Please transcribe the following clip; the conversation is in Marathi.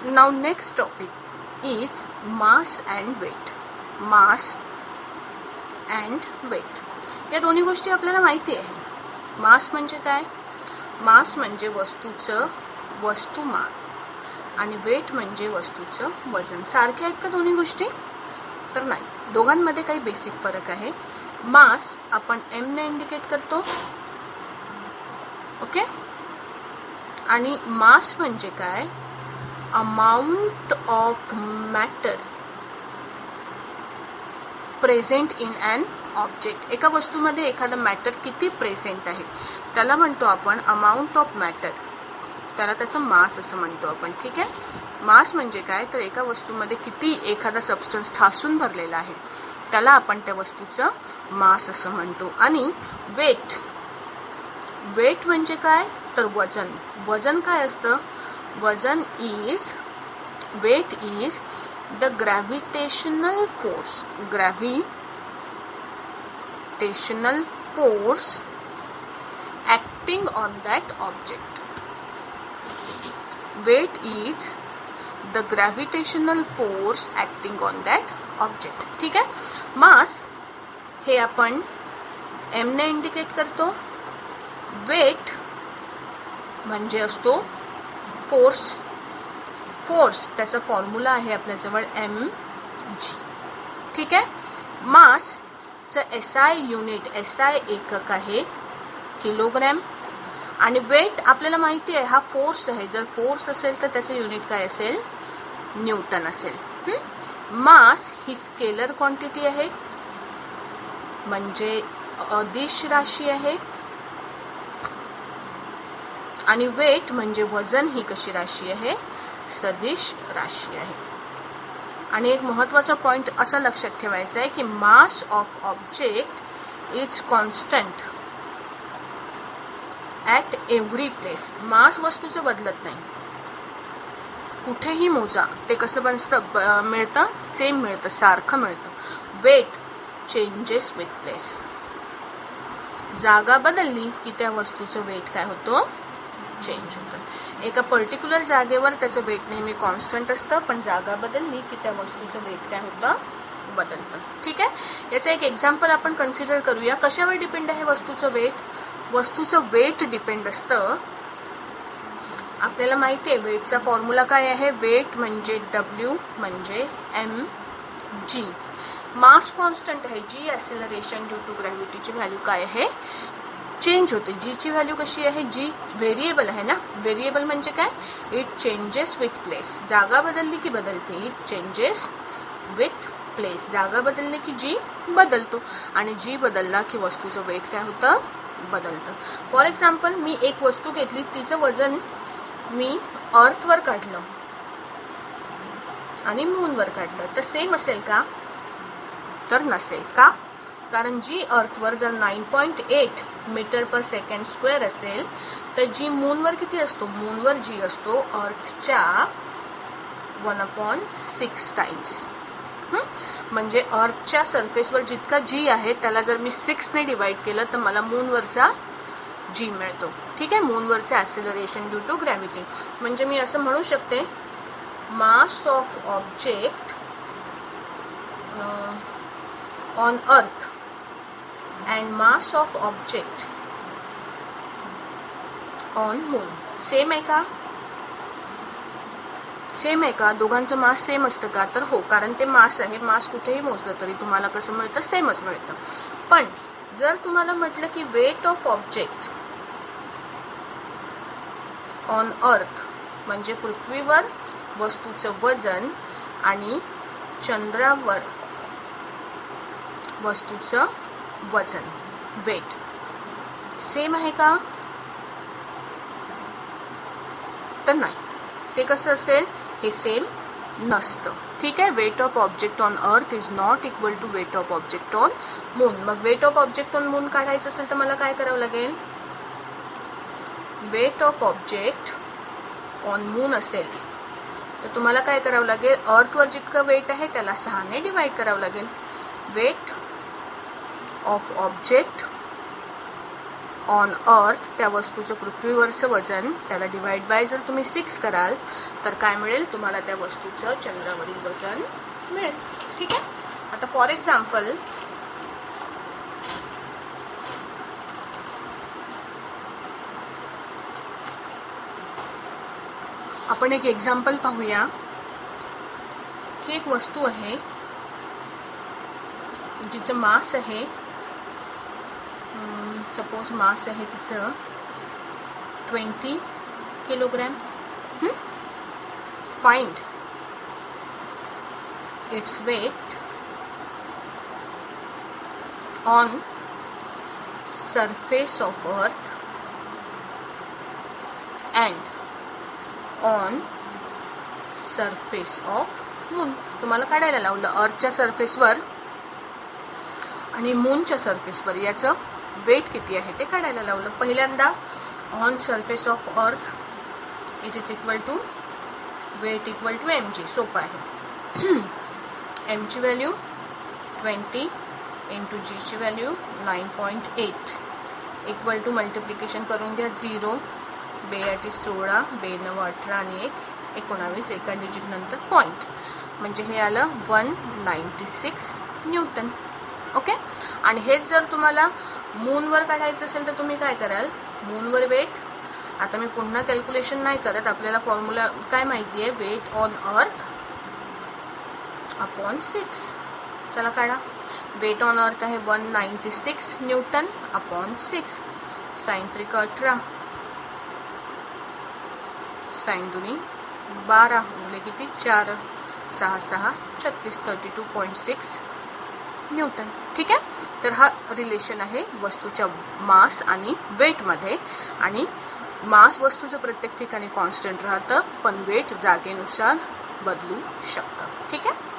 Now next topic is mass and weight. Mass and weight या दोन्ही गोष्टी आपल्याला माहिती आहे. मास म्हणजे काय? मास म्हणजे वस्तूचं वस्तुमान आणि वेट म्हणजे वस्तूचं वजन. सारखे आहेत का दोन्ही गोष्टी? तर नाही, दोघांमध्ये काही बेसिक फरक आहे. मास आपण एम ने इंडिकेट करतो, ओके. आणि मास म्हणजे काय? Amount of matter present in an object. एका वस्तूमध्ये एखादं मॅटर किती प्रेझेंट आहे त्याला म्हणतो आपण अमाउंट ऑफ मॅटर. त्याला त्याचं मास असं म्हणतो आपण, ठीक आहे. मास म्हणजे काय? तर एका वस्तूमध्ये किती एखादा सबस्टन्स ठासून भरलेला आहे त्याला आपण त्या वस्तूचं मास असं म्हणतो. आणि वेट, वेट म्हणजे काय? तर वजन. वजन काय असतं? वजन is, weight is the gravitational force, gravitational force acting on that object. Weight is the gravitational force acting on that object. ठीक आहे. मास हे आपण एम ने इंडिकेट करतो. वेट म्हणजे असतो फोर्स. फोर्स त्याचा फॉर्म्युला आहे आपल्याजवळ mg, ठीक आहे. मासचं SI युनिट, SI एकक आहे किलोग्रॅम. आणि वेट आपल्याला माहिती आहे हा फोर्स आहे. जर फोर्स असेल तर त्याचं युनिट काय असेल? न्यूटन असेल. मास ही स्केलर क्वांटिटी आहे, म्हणजे अदिश राशी आहे. आणि वेट म्हणजे वजन ही कशी राशी आहे? सदिश राशी आहे. आणि एक महत्त्वाचा पॉइंट असा लक्षात ठेवायचा आहे की mass of object is constant at every place. Mass वस्तूचं बदलत नाही. कुठेही मोजा ते कसं मिळतं? सेम मिळतं, सारखं मिळतं. Weight changes with place. जागा बदलली की त्या वस्तूचं वेट काय होतं? चेंज होतं. एका पर्टिक्युलर जागेवर त्याचं वेट नेहमी कॉन्स्टंट असतं, पण जागा बदलली की त्या वस्तूचं वेट काय होतं? बदलतं, ठीक आहे. याचं एक एक्झाम्पल आपण कन्सिडर करूया. कशावर डिपेंड आहे वस्तूचं वेट? वस्तूचं वेट डिपेंड असतं, आपल्याला माहिती आहे वेटचा फॉर्म्युला काय आहे? वेट म्हणजे W म्हणजे mg. मास कॉन्स्टंट आहे. जी ॲक्सेलरेशन ड्यू टू ग्रॅव्हिटीची व्हॅल्यू काय आहे? चेंज होते. जीची व्हॅल्यू कशी आहे? जी व्हेरिएबल आहे ना. व्हेरिएबल म्हणजे काय? It changes with place. जागा बदलली की बदलते. It changes with place. जागा बदलली की जी बदलतो. आणि जी बदलला की वस्तूचं वेट काय होतं? बदलतं. फॉर एक्झाम्पल मी एक वस्तू घेतली, तिचं वजन मी अर्थवर काढलं आणि मूनवर काढलं, तर सेम असेल का? तर नसेल. का? कारण जी अर्थवर जर 9.8 मीटर पर सेकंड स्क्वेअर असेल तर जी मूनवर किती असतो? मूनवर जी असतो अर्थच्या 1/6 टाइम्स. म्हणजे अर्थच्या सरफेसवर जितका जी आहे त्याला जर मी 6 ने डिवाइड केलं तर मला मूनवरचा जी मिळतो, ठीक आहे. मूनवरचं ॲक्सेलरेशन ड्यू टू ग्रॅव्हिटी. म्हणजे मी असं म्हणू शकते मास ऑफ ऑब्जेक्ट ऑन अर्थ and mass of object on moon same आहे का? सेम आहे का? दोघांचं मास सेम असतं का? तर हो, कारण ते मास आहे. मास कुठेही मोजलं तरी तुम्हाला कसं मिळतं? सेमच मिळतं. पण जर तुम्हाला म्हटलं की वेट ऑफ ऑब्जेक्ट ऑन अर्थ म्हणजे पृथ्वीवर वस्तूचं वजन आणि चंद्रावर वस्तूचं वजन, वेट सेम आहे का? तर नाही. ते कसं असेल? हे सेम नसतं, ठीक आहे. Weight of object on earth is not equal to weight of object on moon. मग weight of object on moon काढायचं असेल तर मला काय करावं लागेल? Weight of object on moon असेल तर तुम्हाला काय करावं लागेल? अर्थवर जितकं वेट आहे त्याला 6 ने डिवाइड करावं लागेल. वेट ऑफ ऑब्जेक्ट ऑन अर्थ त्या वस्तूचं पृथ्वीवरचं वजन त्याला डिवाइड बाय जर तुम्ही 6 कराल तर काय मिळेल तुम्हाला त्या वस्तूचं चंद्रावरील वजन मिळेल. ठीक आहे. आता फॉर एक्झाम्पल आपण एक एक्झाम्पल पाहूया की एक वस्तू आहे जिचं मास आहे, सपोज मास आहे तिचं 20 kilogram. Find its weight on surface of earth and on surface of moon. तुम्हाला काढायला लावलं अर्थच्या सरफेसवर आणि मूनच्या सरफेसवर याचं वेट किती आहे ते काढायला लावलं. पहिल्यांदा on surface of earth it is equal to weight equal to mg. सोपं आहे. mची व्हॅल्यू 20 इंटू जीची व्हॅल्यू 9.8 इक्वल टू मल्टिप्लिकेशन करून घ्या 0 2 16 2 9 18 आणि 1 19 एका डिजिट नंतर पॉईंट म्हणजे हे आलं 196 न्यूटन. ओके. आणि हेच जर तुम्हाला मूनवर काढायचं असेल तर तुम्ही काय कराल, मूनवर वेट, आता मी पुन्हा कॅल्क्युलेशन नाही करत, आपल्याला फॉर्म्युला काय माहिती आहे, वेट ऑन अर्थ अपॉन 6. चला काढा. वेट ऑन अर्थ आहे 196 न्यूटन अपॉन 6. साइन 3 18 साइन 2 12 उरले किती 4 6 6 36 32.6 न्यूटन. ठीक आहे. तर हा रिलेशन आहे वस्तूच्या मास आणि वेटमध्ये. आणि मास वस्तूचं प्रत्येक ठिकाणी कॉन्स्टंट राहतं पण वेट जागेनुसार बदलू शकतं. ठीक आहे.